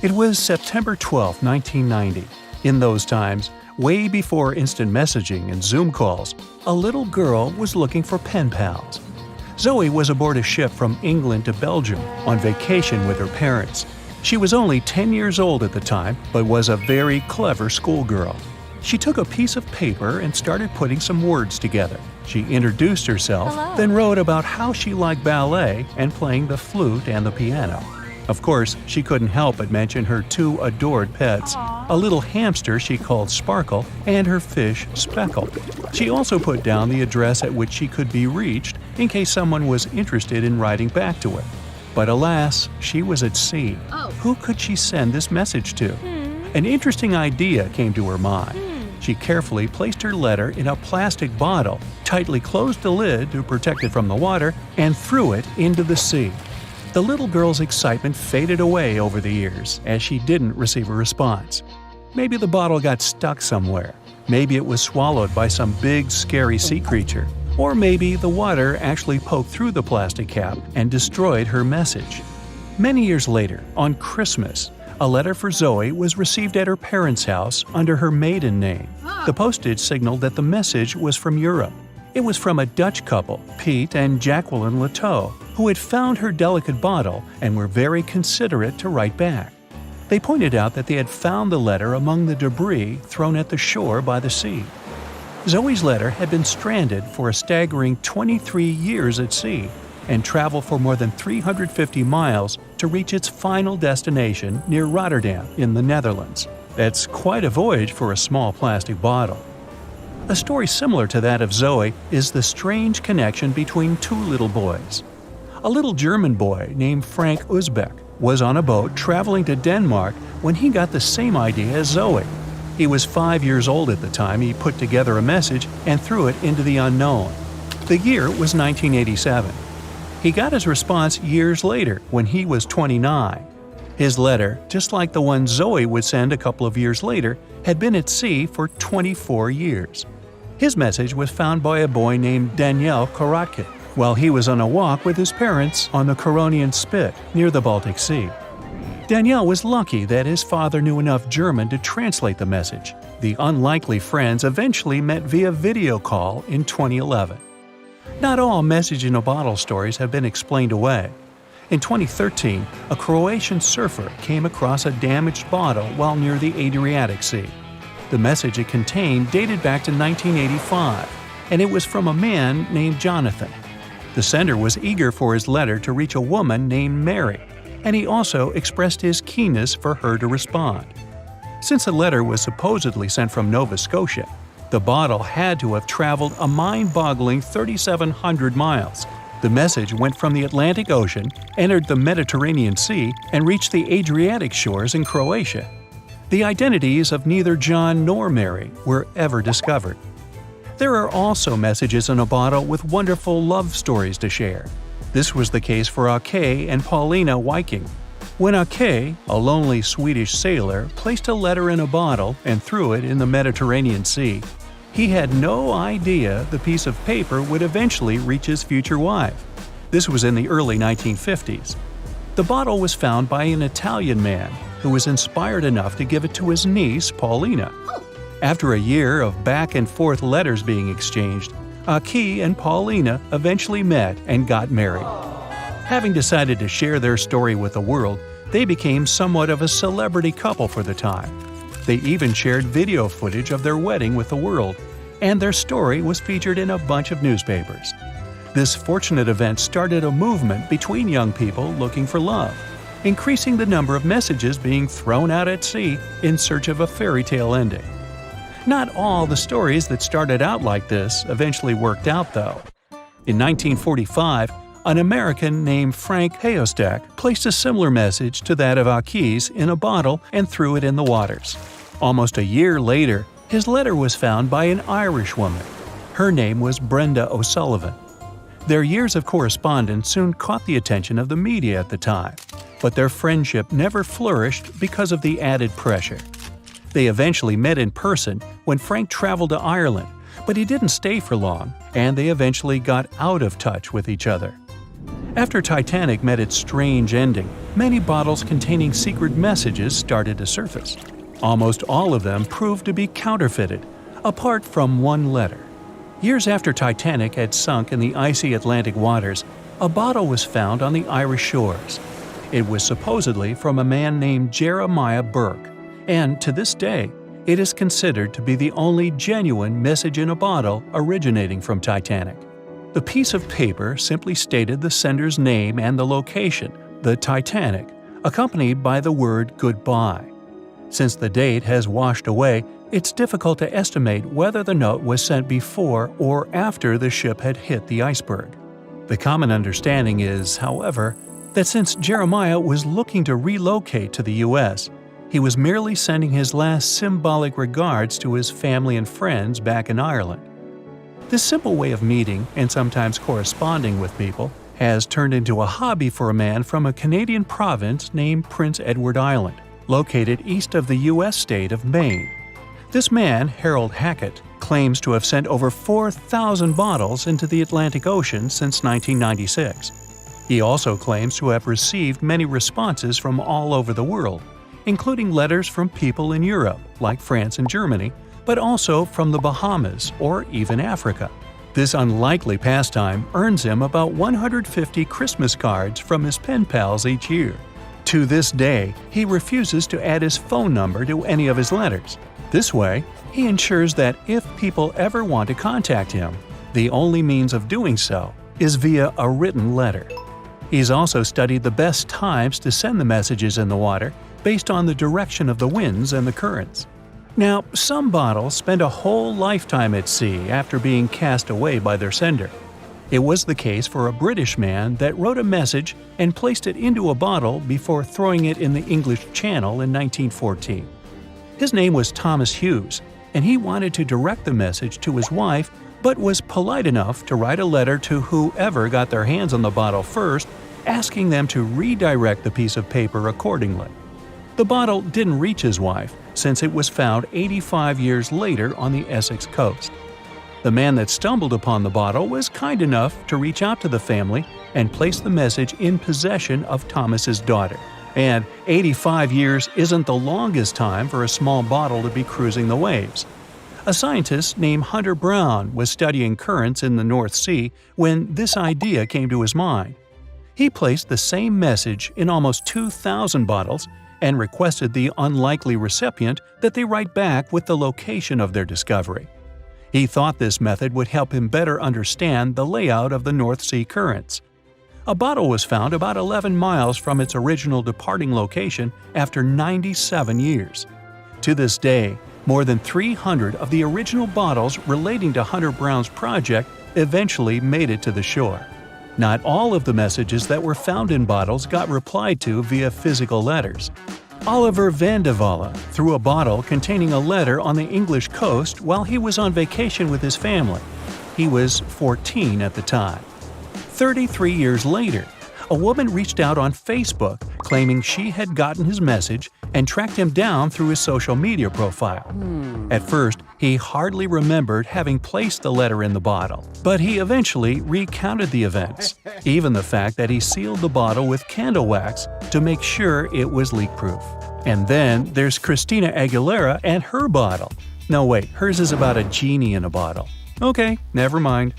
It was September 12, 1990. In those times, way before instant messaging and Zoom calls, a little girl was looking for pen pals. Zoe was aboard a ship from England to Belgium on vacation with her parents. She was only 10 years old at the time, but was a very clever schoolgirl. She took a piece of paper and started putting some words together. She introduced herself, Hello. then wrote about how she liked ballet and playing the flute and the piano. Of course, she couldn't help but mention her two adored pets, a little hamster she called Sparkle and her fish Speckle. She also put down the address at which she could be reached in case someone was interested in writing back to her. But alas, she was at sea. Who could she send this message to? An interesting idea came to her mind. She carefully placed her letter in a plastic bottle, tightly closed the lid to protect it from the water, and threw it into the sea. The little girl's excitement faded away over the years as she didn't receive a response. Maybe the bottle got stuck somewhere. Maybe it was swallowed by some big, scary sea creature. Or maybe the water actually poked through the plastic cap and destroyed her message. Many years later, on Christmas, a letter for Zoe was received at her parents' house under her maiden name. The postage signaled that the message was from Europe. It was from a Dutch couple, Piet and Jacqueline Lateau, who had found her delicate bottle and were very considerate to write back. They pointed out that they had found the letter among the debris thrown at the shore by the sea. Zoe's letter had been stranded for a staggering 23 years at sea and traveled for more than 350 miles to reach its final destination near Rotterdam in the Netherlands. That's quite a voyage for a small plastic bottle. A story similar to that of Zoe is the strange connection between two little boys. A little German boy named Frank Uzbek was on a boat traveling to Denmark when he got the same idea as Zoe. He was 5 years old at the time he put together a message and threw it into the unknown. The year was 1987. He got his response years later when he was 29. His letter, just like the one Zoe would send a couple of years later, had been at sea for 24 years. His message was found by a boy named Daniel Korotkin while he was on a walk with his parents on the Koronian Spit near the Baltic Sea. Daniel was lucky that his father knew enough German to translate the message. The unlikely friends eventually met via video call in 2011. Not all message-in-a-bottle stories have been explained away. In 2013, a Croatian surfer came across a damaged bottle while near the Adriatic Sea. The message it contained dated back to 1985, and it was from a man named Jonathan. The sender was eager for his letter to reach a woman named Mary, and he also expressed his keenness for her to respond. Since the letter was supposedly sent from Nova Scotia, the bottle had to have traveled a mind-boggling 3,700 miles. The message went from the Atlantic Ocean, entered the Mediterranean Sea, and reached the Adriatic shores in Croatia. The identities of neither John nor Mary were ever discovered. There are also messages in a bottle with wonderful love stories to share. This was the case for Ake and Paulina Viking. When Ake, a lonely Swedish sailor, placed a letter in a bottle and threw it in the Mediterranean Sea, he had no idea the piece of paper would eventually reach his future wife. This was in the early 1950s. The bottle was found by an Italian man who was inspired enough to give it to his niece, Paulina. After a year of back-and-forth letters being exchanged, Aki and Paulina eventually met and got married. Having decided to share their story with the world, they became somewhat of a celebrity couple for the time. They even shared video footage of their wedding with the world, and their story was featured in a bunch of newspapers. This fortunate event started a movement between young people looking for love, increasing the number of messages being thrown out at sea in search of a fairy tale ending. Not all the stories that started out like this eventually worked out, though. In 1945, an American named Frank Hayostak placed a similar message to that of Aki's in a bottle and threw it in the waters. Almost a year later, his letter was found by an Irish woman. Her name was Brenda O'Sullivan. Their years of correspondence soon caught the attention of the media at the time, but their friendship never flourished because of the added pressure. They eventually met in person when Frank traveled to Ireland, but he didn't stay for long, and they eventually got out of touch with each other. After Titanic met its strange ending, many bottles containing secret messages started to surface. Almost all of them proved to be counterfeited, apart from one letter. Years after Titanic had sunk in the icy Atlantic waters, a bottle was found on the Irish shores. It was supposedly from a man named Jeremiah Burke, and to this day, it is considered to be the only genuine message in a bottle originating from Titanic. The piece of paper simply stated the sender's name and the location, the Titanic, accompanied by the word goodbye. Since the date has washed away, it's difficult to estimate whether the note was sent before or after the ship had hit the iceberg. The common understanding is, however, that since Jeremiah was looking to relocate to the U.S., he was merely sending his last symbolic regards to his family and friends back in Ireland. This simple way of meeting and sometimes corresponding with people has turned into a hobby for a man from a Canadian province named Prince Edward Island, located east of the U.S. state of Maine. This man, Harold Hackett, claims to have sent over 4,000 bottles into the Atlantic Ocean since 1996. He also claims to have received many responses from all over the world, including letters from people in Europe, like France and Germany, but also from the Bahamas or even Africa. This unlikely pastime earns him about 150 Christmas cards from his pen pals each year. To this day, he refuses to add his phone number to any of his letters. This way, he ensures that if people ever want to contact him, the only means of doing so is via a written letter. He's also studied the best times to send the messages in the water based on the direction of the winds and the currents. Now, some bottles spend a whole lifetime at sea after being cast away by their sender. It was the case for a British man that wrote a message and placed it into a bottle before throwing it in the English Channel in 1914. His name was Thomas Hughes, and he wanted to direct the message to his wife, but was polite enough to write a letter to whoever got their hands on the bottle first, asking them to redirect the piece of paper accordingly. The bottle didn't reach his wife, since it was found 85 years later on the Essex coast. The man that stumbled upon the bottle was kind enough to reach out to the family and place the message in possession of Thomas's daughter. And 85 years isn't the longest time for a small bottle to be cruising the waves. A scientist named Hunter Brown was studying currents in the North Sea when this idea came to his mind. He placed the same message in almost 2,000 bottles and requested the unlikely recipient that they write back with the location of their discovery. He thought this method would help him better understand the layout of the North Sea currents. A bottle was found about 11 miles from its original departing location after 97 years. To this day, more than 300 of the original bottles relating to Hunter Brown's project eventually made it to the shore. Not all of the messages that were found in bottles got replied to via physical letters. Oliver van de Walle threw a bottle containing a letter on the English coast while he was on vacation with his family. He was 14 at the time. 33 years later, a woman reached out on Facebook claiming she had gotten his message and tracked him down through his social media profile. At first, he hardly remembered having placed the letter in the bottle, but he eventually recounted the events, even the fact that he sealed the bottle with candle wax to make sure it was leak-proof. And then there's Christina Aguilera and her bottle. No wait, hers is about a genie in a bottle. Okay, never mind.